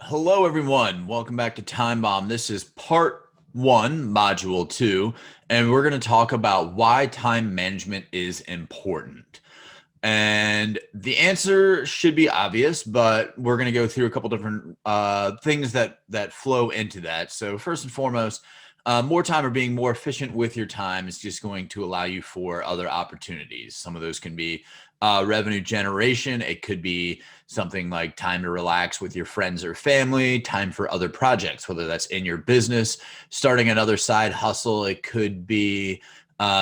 Hello, everyone. Welcome back to Time Bomb. This is part one, module two, and we're going to talk about why time management is important. And the answer should be obvious, but we're going to go through a couple different things that flow into that. So first and foremost, more time or being more efficient with your time is just going to allow you for other opportunities. Some of those can be revenue generation. It could be something like time to relax with your friends or family, time for other projects, whether that's in your business, starting another side hustle. It could be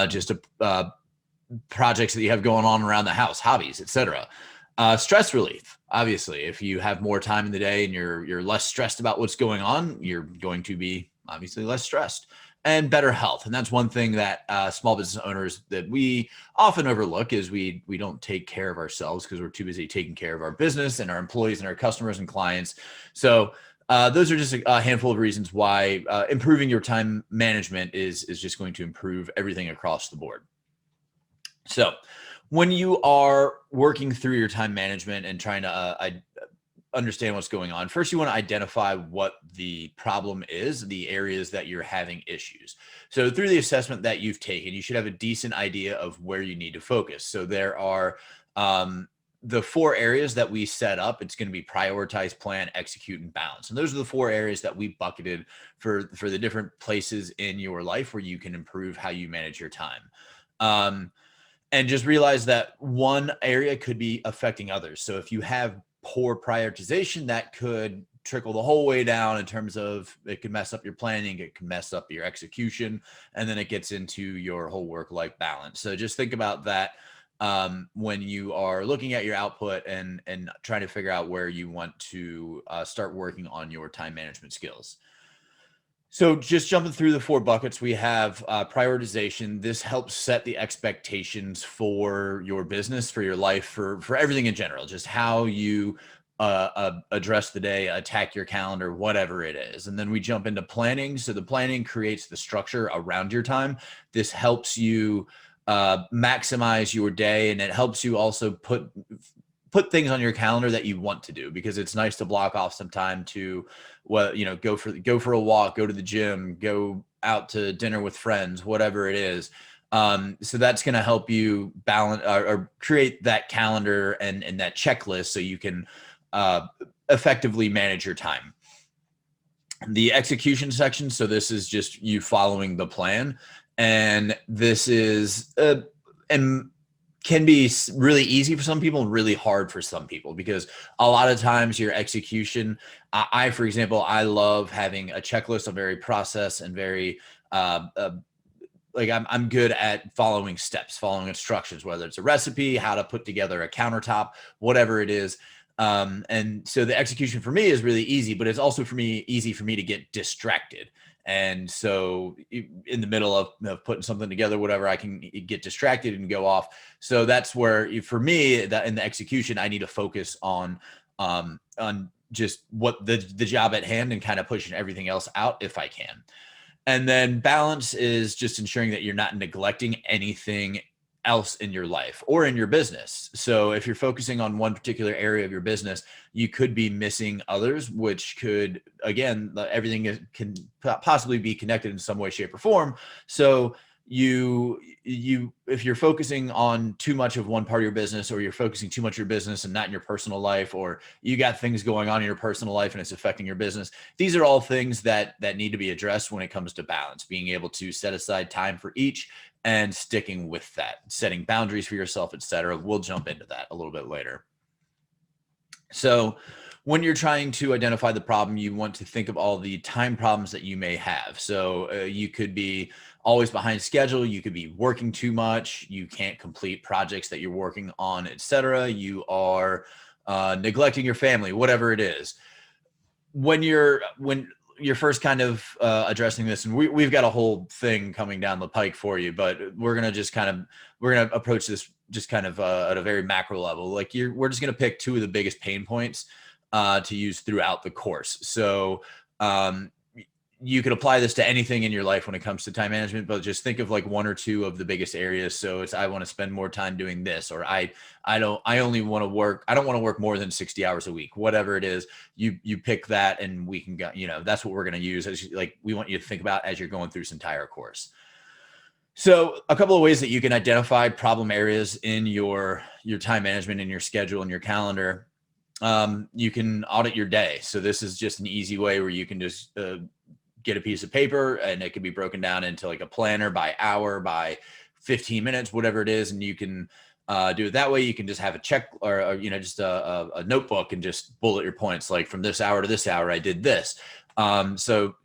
just a projects that you have going on around the house, hobbies, etc. Stress relief. Obviously, if you have more time in the day and you're less stressed about what's going on, you're going to be obviously less stressed. And better health, and that's one thing that small business owners that we often overlook is we don't take care of ourselves because we're too busy taking care of our business and our employees and our customers and clients. So those are just a handful of reasons why improving your time management is just going to improve everything across the board. So, when you are working through your time management and trying to understand what's going on, first you want to identify what the problem is, the areas that you're having issues. So, through the assessment that you've taken, you should have a decent idea of where you need to focus. So, there are the four areas that we set up. It's going to be prioritize, plan, execute, and balance. And those are the four areas that we bucketed for the different places in your life where you can improve how you manage your time. And just realize that one area could be affecting others. So if you have poor prioritization, that could trickle the whole way down in terms of it could mess up your planning, it can mess up your execution, and then it gets into your whole work-life balance. So just think about that when you are looking at your output and trying to figure out where you want to start working on your time management skills. So just jumping through the four buckets, we have prioritization. This helps set the expectations for your business, for your life, for everything in general, just how you address the day, attack your calendar, whatever it is. And then we jump into planning. So the planning creates the structure around your time. This helps you maximize your day, and it helps you also put things on your calendar that you want to do, because it's nice to block off some time to go for a walk, go to the gym, go out to dinner with friends, whatever it is. So that's going to help you balance or create that calendar and that checklist so you can effectively manage your time. The execution section, so this is just you following the plan, and this is and can be really easy for some people and really hard for some people, because a lot of times your execution, for example, I love having a checklist. I'm very process and very like I'm good at following steps, following instructions, whether it's a recipe, how to put together a countertop, whatever it is. And so the execution for me is really easy, but it's also easy for me to get distracted. And so in the middle of putting something together, whatever, I can get distracted and go off. So that's where, for me, that in the execution, I need to focus on just what the job at hand and kind of pushing everything else out if I can. And then balance is just ensuring that you're not neglecting anything else in your life or in your business. So if you're focusing on one particular area of your business, you could be missing others, which could, again, everything can possibly be connected in some way, shape, or form. So if you're focusing on too much of one part of your business, or you're focusing too much of your business and not in your personal life, or you got things going on in your personal life and it's affecting your business, these are all things that need to be addressed when it comes to balance, being able to set aside time for each and sticking with that, setting boundaries for yourself, etc. We'll jump into that a little bit later. So when you're trying to identify the problem, you want to think of all the time problems that you may have. So you could be always behind schedule. You could be working too much. You can't complete projects that you're working on, etc. You are neglecting your family, whatever it is. When you're first kind of addressing this, and we've got a whole thing coming down the pike for you, but we're going to approach this just kind of at a very macro level. Like we're just going to pick two of the biggest pain points to use throughout the course. So you could apply this to anything in your life when it comes to time management, but just think of like one or two of the biggest areas. So it's, I want to spend more time doing this, or I only want to work, I don't want to work more than 60 hours a week, whatever it is, you pick that and we can go, that's what we're going to use as like, we want you to think about as you're going through this entire course. So a couple of ways that you can identify problem areas in your time management, in your schedule and your calendar. You can audit your day. So this is just an easy way where you can just get a piece of paper, and it can be broken down into like a planner by hour, by 15 minutes, whatever it is. And you can do it that way. You can just have a check or just a notebook and just bullet your points. Like from this hour to this hour, I did this. So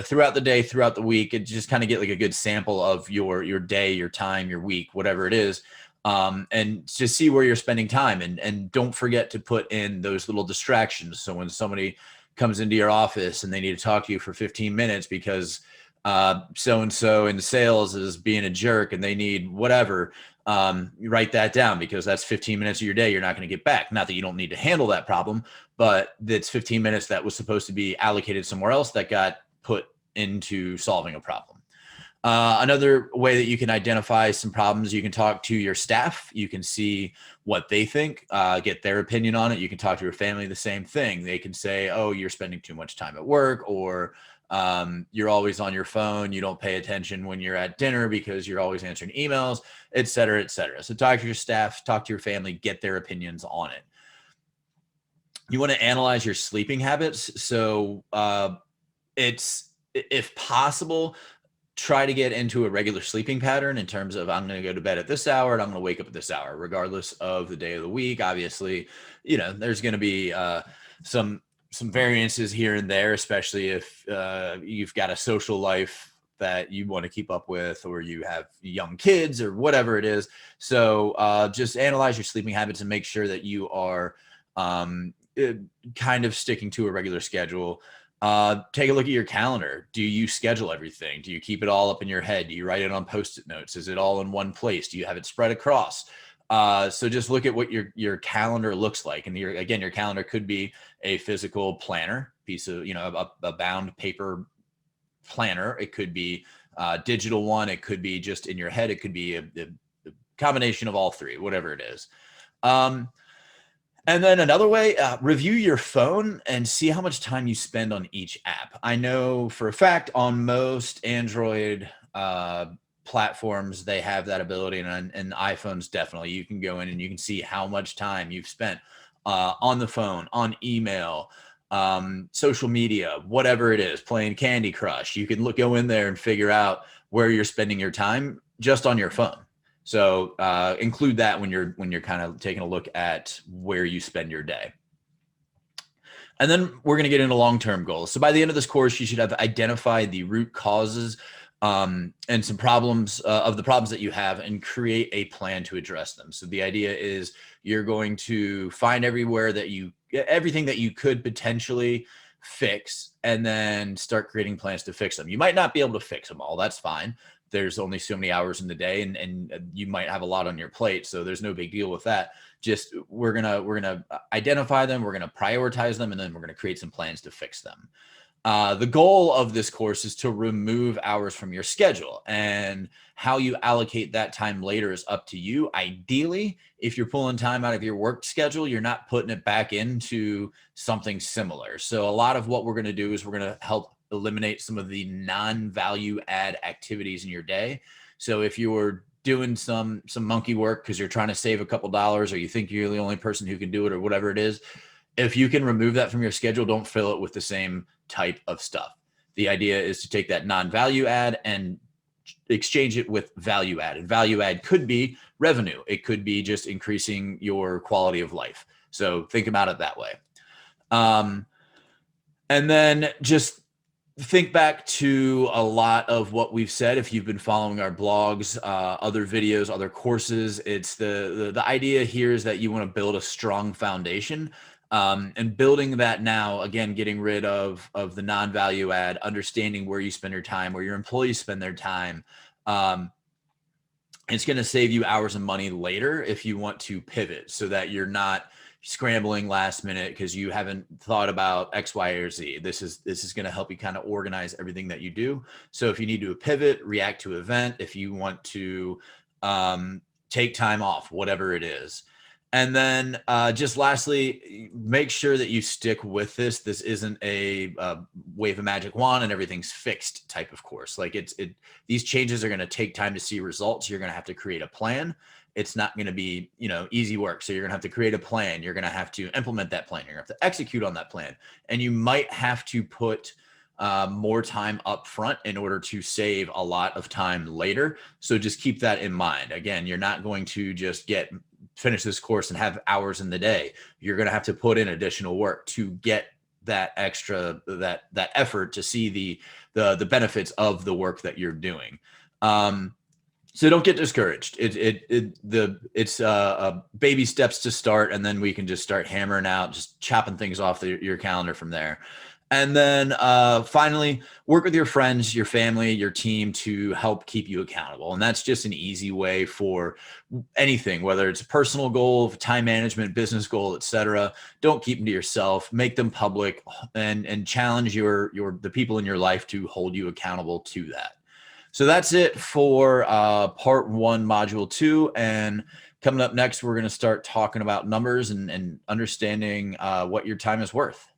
throughout the day, throughout the week, it just kind of get like a good sample of your day, your time, your week, whatever it is. And just see where you're spending time, and don't forget to put in those little distractions. So when somebody comes into your office and they need to talk to you for 15 minutes because so-and-so in sales is being a jerk and they need whatever, you write that down, because that's 15 minutes of your day you're not going to get back. Not that you don't need to handle that problem, but that's 15 minutes that was supposed to be allocated somewhere else that got put into solving a problem. Another way that you can identify some problems, you can talk to your staff. You can see what they think, get their opinion on it. You can talk to your family, the same thing. They can say, oh, you're spending too much time at work, or you're always on your phone. You don't pay attention when you're at dinner because you're always answering emails, et cetera, et cetera. So talk to your staff, talk to your family, get their opinions on it. You want to analyze your sleeping habits. So it's, if possible, try to get into a regular sleeping pattern in terms of, I'm going to go to bed at this hour and I'm going to wake up at this hour, regardless of the day of the week. Obviously, there's going to be some variances here and there, especially if you've got a social life that you want to keep up with, or you have young kids or whatever it is. So just analyze your sleeping habits and make sure that you are kind of sticking to a regular schedule. Take a look at your calendar. Do you schedule everything? Do you keep it all up in your head? Do you write it on Post-it notes? Is it all in one place? Do you have it spread across? So just look at what your calendar looks like. And your calendar could be a physical planner, piece of, a bound paper planner. It could be a digital one. It could be just in your head. It could be a combination of all three, whatever it is. And then another way, review your phone and see how much time you spend on each app. I know for a fact on most Android platforms, they have that ability, and iPhones definitely. You can go in and you can see how much time you've spent on the phone, on email, social media, whatever it is, playing Candy Crush. You can go in there and figure out where you're spending your time just on your phone. So include that when you're kind of taking a look at where you spend your day. And then we're going to get into long-term goals. So by the end of this course, you should have identified the root causes and some problems of the problems that you have, and create a plan to address them. So the idea is you're going to find everything that you could potentially fix, and then start creating plans to fix them. You might not be able to fix them all. That's fine. There's only so many hours in the day, and you might have a lot on your plate. So there's no big deal with that. Just we're gonna identify them, we're gonna prioritize them, and then we're gonna create some plans to fix them. The goal of this course is to remove hours from your schedule, and how you allocate that time later is up to you. Ideally, if you're pulling time out of your work schedule, you're not putting it back into something similar. So a lot of what we're going to do is we're going to help eliminate some of the non-value add activities in your day. So if you're doing some monkey work because you're trying to save a couple dollars, or you think you're the only person who can do it, or whatever it is, if you can remove that from your schedule, don't fill it with the same type of stuff. The idea is to take that non-value add and exchange it with value add. And value add could be revenue. It could be just increasing your quality of life. So think about it that way. And then just think back to a lot of what we've said. If you've been following our blogs, other videos, other courses, it's the idea here is that you want to build a strong foundation. And building that now, again, getting rid of the non-value add, understanding where you spend your time, where your employees spend their time. It's going to save you hours and money later if you want to pivot, so that you're not scrambling last minute because you haven't thought about X, Y, or Z. This is going to help you kind of organize everything that you do. So if you need to pivot, react to event, if you want to take time off, whatever it is. And then just lastly, make sure that you stick with this. This isn't a wave a magic wand and everything's fixed type of course. Like these changes are going to take time to see results. You're going to have to create a plan. It's not going to be, easy work. So you're going to have to create a plan. You're going to have to implement that plan. You're going to have to execute on that plan. And you might have to put more time up front in order to save a lot of time later. So just keep that in mind. Again, you're not going to just finish this course and have hours in the day. You're going to have to put in additional work to get that extra, that effort to see the benefits of the work that you're doing. So don't get discouraged. It's baby steps to start, and then we can just start hammering out, just chopping things off your calendar from there. And then finally, work with your friends, your family, your team to help keep you accountable. And that's just an easy way for anything, whether it's a personal goal, time management, business goal, etc. Don't keep them to yourself. Make them public, and challenge the people in your life to hold you accountable to that. So that's it for part 1, module 2. And coming up next, we're going to start talking about numbers and understanding what your time is worth.